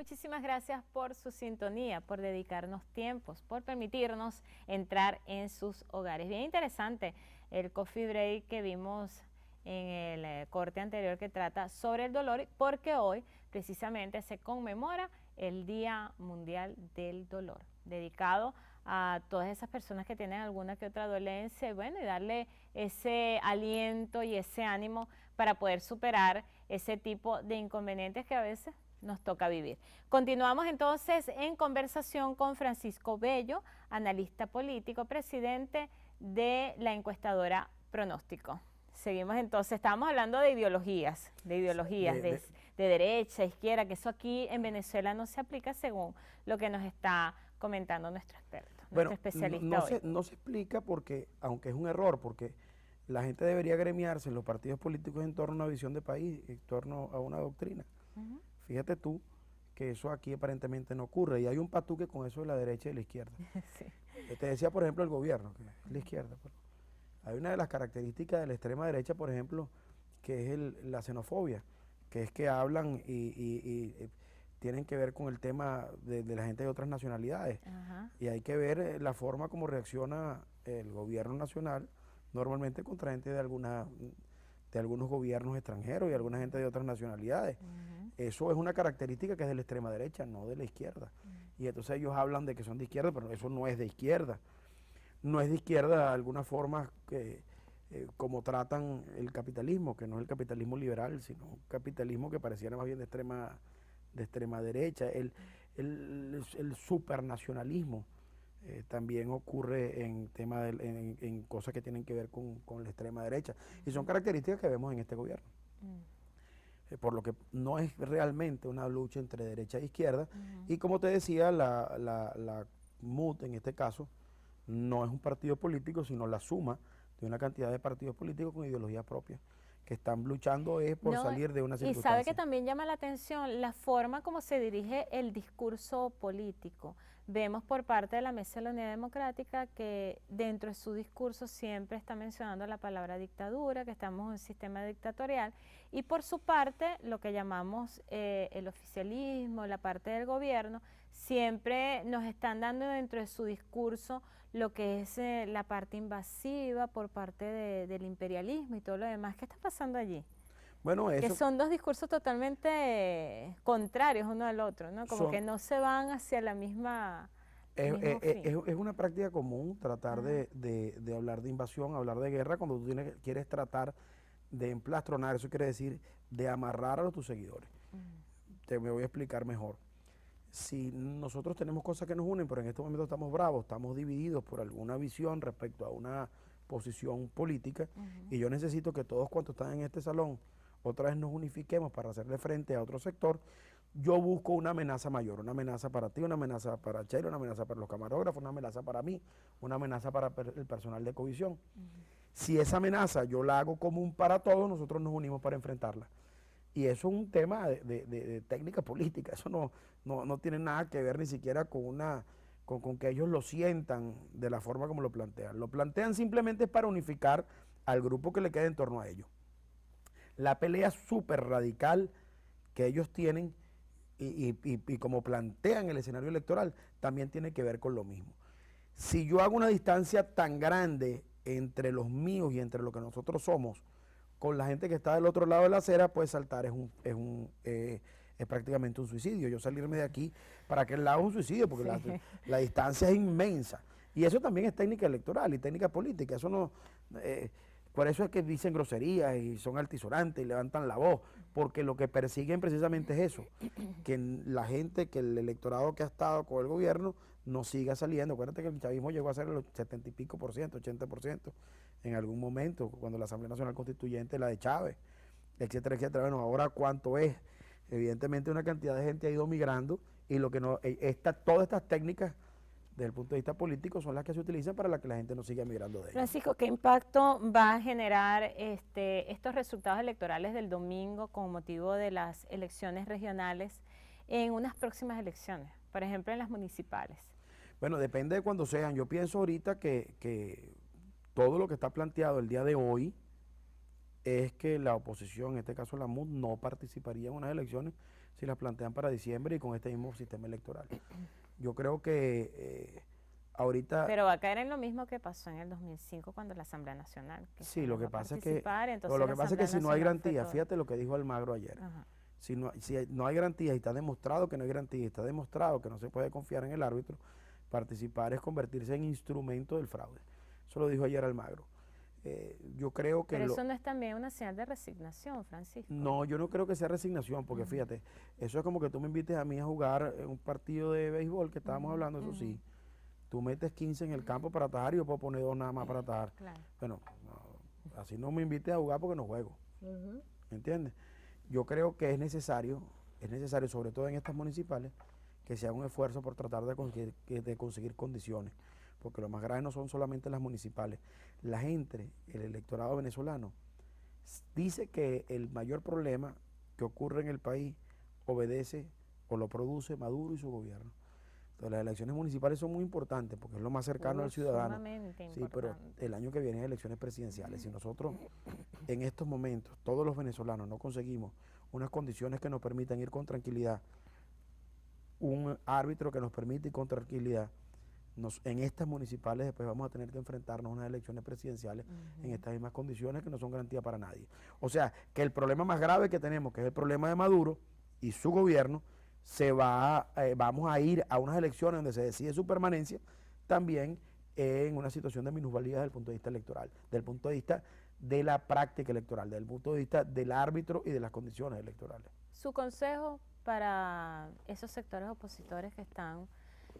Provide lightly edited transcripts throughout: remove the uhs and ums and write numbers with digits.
muchísimas gracias por su sintonía, por dedicarnos tiempos, por permitirnos entrar en sus hogares. Bien interesante el coffee break que vimos en el corte anterior que trata sobre el dolor, porque hoy precisamente se conmemora el Día Mundial del Dolor, dedicado a todas esas personas que tienen alguna que otra dolencia, y bueno, y darle ese aliento y ese ánimo para poder superar ese tipo de inconvenientes que a veces nos toca vivir. Continuamos entonces en conversación con Francisco Bello, analista político, presidente de la encuestadora Pronóstico. Seguimos entonces, estábamos hablando de ideologías, de derecha, izquierda, que eso aquí en Venezuela no se aplica según lo que nos está comentando nuestro experto, nuestro especialista hoy. No se explica porque, aunque es un error, porque la gente debería gremiarse en los partidos políticos en torno a una visión de país, en torno a una doctrina. Fíjate tú que eso aquí aparentemente no ocurre, y hay un patuque con eso de la derecha y de la izquierda. Sí. Te decía, por ejemplo, el gobierno, que es la izquierda, pero hay una de las características de la extrema derecha, por ejemplo, que es la xenofobia, que es que hablan y tienen que ver con el tema de la gente de otras nacionalidades. Ajá. Y hay que ver la forma como reacciona el gobierno nacional normalmente contra gente de algunos gobiernos extranjeros y alguna gente de otras nacionalidades. Eso es una característica que es de la extrema derecha, no de la izquierda. Y entonces ellos hablan de que son de izquierda, pero eso no es de izquierda. No es de izquierda de alguna forma que, como tratan el capitalismo, que no es el capitalismo liberal, sino un capitalismo que pareciera más bien de extrema derecha. El supernacionalismo también ocurre en en cosas que tienen que ver con la extrema derecha. Y son características que vemos en este gobierno. Por lo que no es realmente una lucha entre derecha e izquierda. Y como te decía, la MUD en este caso no es un partido político, sino la suma de una cantidad de partidos políticos con ideologías propias, que están luchando por salir de una circunstancia. Y sabe que también llama la atención la forma como se dirige el discurso político. Vemos por parte de la Mesa de la Unidad Democrática que dentro de su discurso siempre está mencionando la palabra dictadura, que estamos en un sistema dictatorial, y por su parte lo que llamamos el oficialismo, la parte del gobierno, siempre nos están dando dentro de su discurso lo que es la parte invasiva por parte del imperialismo y todo lo demás. ¿Qué está pasando allí? Bueno, eso, que son dos discursos totalmente contrarios uno al otro, ¿no? Como que no se van hacia la misma mismo fin. Es una práctica común tratar de hablar de invasión, hablar de guerra, cuando tú quieres tratar de emplastronar, eso quiere decir de amarrar a tus seguidores. Me voy a explicar mejor. Si nosotros tenemos cosas que nos unen, pero en este momento estamos bravos, estamos divididos por alguna visión respecto a una posición política, y yo necesito que todos cuantos están en este salón otra vez nos unifiquemos para hacerle frente a otro sector, yo busco una amenaza mayor, una amenaza para ti, una amenaza para Chelo, una amenaza para los camarógrafos, una amenaza para mí, una amenaza para el personal de Covisión. Si esa amenaza yo la hago común para todos, nosotros nos unimos para enfrentarla. Y eso es un tema de técnica política, eso no tiene nada que ver ni siquiera con que ellos lo sientan de la forma como lo plantean. Lo plantean simplemente para unificar al grupo que le queda en torno a ellos. La pelea súper radical que ellos tienen y como plantean el escenario electoral también tiene que ver con lo mismo. Si yo hago una distancia tan grande entre los míos y entre lo que nosotros somos con la gente que está del otro lado de la acera, pues saltar es prácticamente un suicidio. Yo salirme de aquí para aquel lado es un suicidio, porque la distancia es inmensa. Y eso también es técnica electoral y técnica política. Eso no, por eso es que dicen groserías y son altisonantes y levantan la voz, porque lo que persiguen precisamente es eso, que la gente, que el electorado que ha estado con el gobierno no siga saliendo. Acuérdate que el chavismo llegó a ser el 70 y pico por ciento, 80% en algún momento, cuando la Asamblea Nacional Constituyente, la de Chávez, etcétera, etcétera. Bueno, ahora cuánto es. Evidentemente una cantidad de gente ha ido migrando, y lo que no, todas estas técnicas desde el punto de vista político son las que se utilizan para que la gente no siga migrando de ellas. Francisco, ¿qué impacto va a generar estos resultados electorales del domingo con motivo de las elecciones regionales en unas próximas elecciones, por ejemplo en las municipales? Bueno, depende de cuándo sean. Yo pienso ahorita que todo lo que está planteado el día de hoy es que la oposición, en este caso la MUD, no participaría en unas elecciones, si las plantean para diciembre y con este mismo sistema electoral. Yo creo que ahorita... Pero va a caer en lo mismo que pasó en el 2005 cuando la Asamblea Nacional, que Sí, se lo negó que a pasa es que, entonces lo la que pasa es que Asamblea si no hay Nacional fue garantía, todo. fíjate lo que dijo Almagro ayer, Ajá. si no hay garantía y está demostrado que no hay garantía y está demostrado que no se puede confiar en el árbitro, participar es convertirse en instrumento del fraude. Eso lo dijo ayer Almagro. Yo creo que... Pero eso no es también una señal de resignación, Francisco. No, yo no creo que sea resignación, porque fíjate, eso es como que tú me invites a mí a jugar en un partido de béisbol que estábamos hablando, eso sí. Tú metes 15 en el campo para atajar y yo puedo poner 2 nada más para atajar. Claro. Bueno, no, así no me invites a jugar porque no juego. ¿Me entiendes? Yo creo que es necesario, sobre todo en estas municipales, que se haga un esfuerzo por tratar de conseguir condiciones, porque lo más grave no son solamente las municipales. La gente, el electorado venezolano, dice que el mayor problema que ocurre en el país obedece o lo produce Maduro y su gobierno. Entonces, las elecciones municipales son muy importantes porque es lo más cercano al ciudadano. Sumamente Sí, pero importante. el año que viene hay elecciones presidenciales. Si nosotros en estos momentos, todos los venezolanos, no conseguimos unas condiciones que nos permitan ir con tranquilidad, un árbitro que nos permite ir con tranquilidad, en estas municipales después vamos a tener que enfrentarnos a unas elecciones presidenciales en estas mismas condiciones que no son garantía para nadie. O sea, que el problema más grave que tenemos, que es el problema de Maduro y su gobierno, vamos a ir a unas elecciones donde se decide su permanencia, también en una situación de minusvalía desde el punto de vista electoral, desde el punto de vista de la práctica electoral, desde el punto de vista del árbitro y de las condiciones electorales. Su consejo para esos sectores opositores que están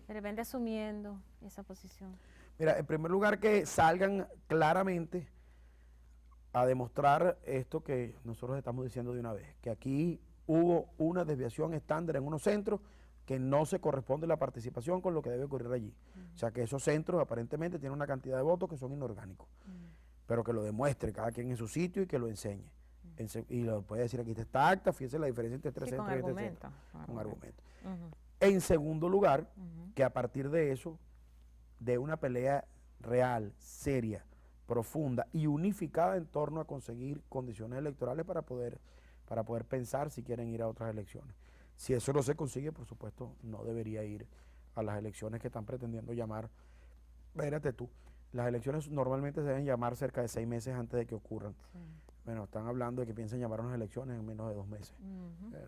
de repente asumiendo esa posición. Mira, en primer lugar que salgan claramente a demostrar esto que nosotros estamos diciendo de una vez, que aquí hubo una desviación estándar en unos centros que no se corresponde la participación con lo que debe ocurrir allí. O sea que esos centros aparentemente tienen una cantidad de votos que son inorgánicos, pero que lo demuestre cada quien en su sitio y que lo enseñe. Y lo puede decir aquí está acta, fíjese la diferencia entre tres centros y este centro. Con argumentos. En segundo lugar, que a partir de eso, de una pelea real, seria, profunda y unificada en torno a conseguir condiciones electorales para poder pensar si quieren ir a otras elecciones. Si eso no se consigue, por supuesto, no debería ir a las elecciones que están pretendiendo llamar. Espérate tú, las elecciones normalmente se deben llamar cerca de 6 meses antes de que ocurran. Sí. Bueno, están hablando de que piensan llamar unas elecciones en menos de 2 meses.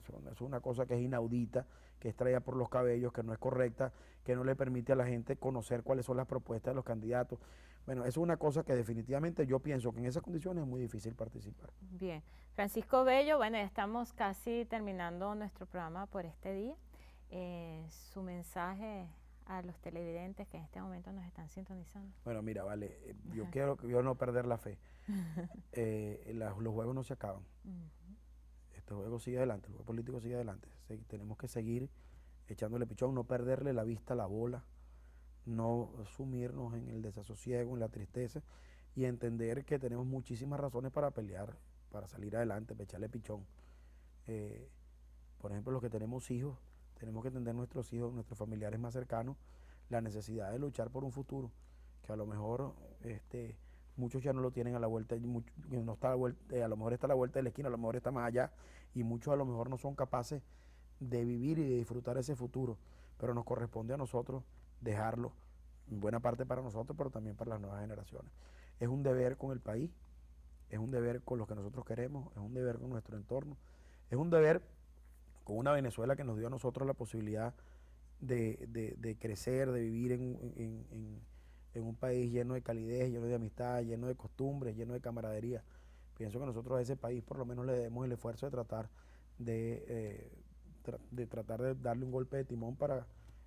Eso es una cosa que es inaudita, que es traída por los cabellos, que no es correcta, que no le permite a la gente conocer cuáles son las propuestas de los candidatos. Bueno, eso es una cosa que definitivamente yo pienso que en esas condiciones es muy difícil participar. Bien. Francisco Bello, bueno, ya estamos casi terminando nuestro programa por este día. Su mensaje a los televidentes que en este momento nos están sintonizando. Bueno, mira, vale, yo no perder la fe. Los juegos no se acaban. Este juego sigue adelante, el juego político sigue adelante. Tenemos que seguir echándole pichón, no perderle la vista a la bola, no sumirnos en el desasosiego, en la tristeza y entender que tenemos muchísimas razones para pelear, para salir adelante, para echarle pichón. Por ejemplo, los que tenemos hijos, tenemos que entender nuestros hijos, nuestros familiares más cercanos, la necesidad de luchar por un futuro, que a lo mejor muchos ya no lo tienen a la vuelta, no está a lo mejor está a la vuelta de la esquina, a lo mejor está más allá, y muchos a lo mejor no son capaces de vivir y de disfrutar ese futuro, pero nos corresponde a nosotros dejarlo, en buena parte para nosotros, pero también para las nuevas generaciones. Es un deber con el país, es un deber con los que nosotros queremos, es un deber con nuestro entorno, es un deber con una Venezuela que nos dio a nosotros la posibilidad de crecer, de vivir en un país lleno de calidez, lleno de amistad, lleno de costumbres, lleno de camaradería. Pienso que nosotros a ese país por lo menos le demos el esfuerzo de tratar de darle un golpe de timón para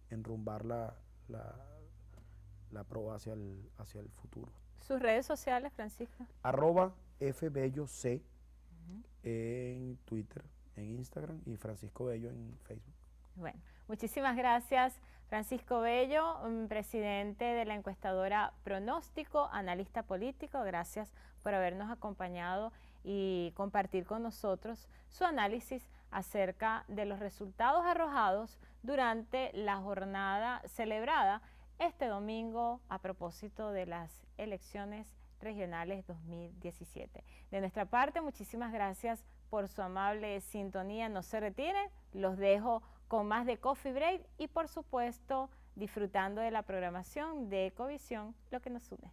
enrumbar la proa hacia el futuro. ¿Sus redes sociales, Francisco? @FBelloC en Twitter, en Instagram y Francisco Bello en Facebook. Bueno, muchísimas gracias, Francisco Bello, presidente de la encuestadora Pronóstico, analista político. Gracias por habernos acompañado y compartir con nosotros su análisis acerca de los resultados arrojados durante la jornada celebrada este domingo a propósito de las elecciones regionales 2017. De nuestra parte, muchísimas gracias por su amable sintonía. No se retiren, los dejo con más de Coffee Break y por supuesto disfrutando de la programación de Ecovisión, lo que nos une.